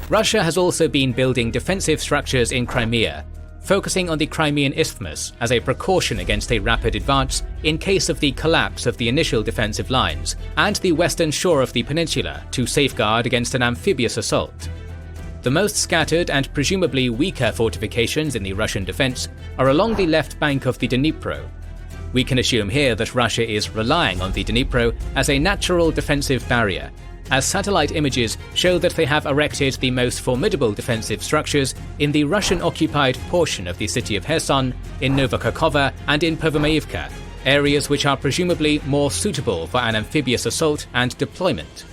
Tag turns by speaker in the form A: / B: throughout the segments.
A: Russia has also been building defensive structures in Crimea, focusing on the Crimean Isthmus as a precaution against a rapid advance in case of the collapse of the initial defensive lines, and the western shore of the peninsula to safeguard against an amphibious assault. The most scattered and presumably weaker fortifications in the Russian defense are along the left bank of the Dnipro. We can assume here that Russia is relying on the Dnipro as a natural defensive barrier, as satellite images show that they have erected the most formidable defensive structures in the Russian-occupied portion of the city of Kherson, in Novokakova and in Pervomayivka, areas which are presumably more suitable for an amphibious assault and deployment.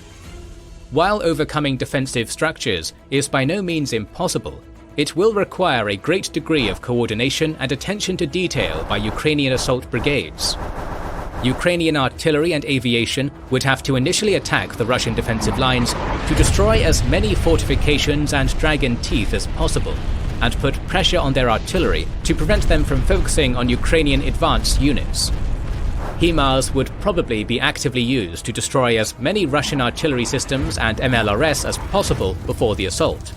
A: While overcoming defensive structures is by no means impossible, it will require a great degree of coordination and attention to detail by Ukrainian assault brigades. Ukrainian artillery and aviation would have to initially attack the Russian defensive lines to destroy as many fortifications and dragon teeth as possible, and put pressure on their artillery to prevent them from focusing on Ukrainian advance units. HIMARS would probably be actively used to destroy as many Russian artillery systems and MLRS as possible before the assault.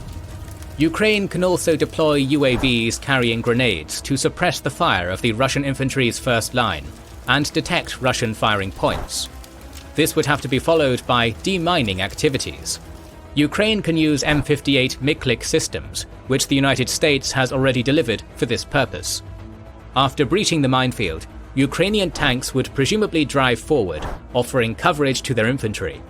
A: Ukraine can also deploy UAVs carrying grenades to suppress the fire of the Russian infantry's first line and detect Russian firing points. This would have to be followed by demining activities. Ukraine can use M58 Miklik systems, which the United States has already delivered for this purpose. After breaching the minefield, Ukrainian tanks would presumably drive forward, offering coverage to their infantry.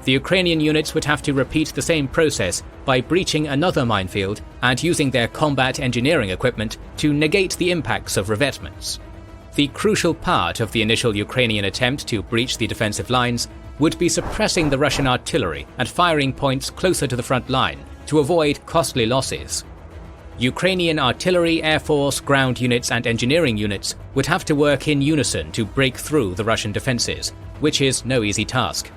A: The Ukrainian units would have to repeat the same process by breaching another minefield and using their combat engineering equipment to negate the impacts of revetments. The crucial part of the initial Ukrainian attempt to breach the defensive lines would be suppressing the Russian artillery and firing points closer to the front line to avoid costly losses. Ukrainian artillery, air force, ground units and engineering units would have to work in unison to break through the Russian defenses, which is no easy task.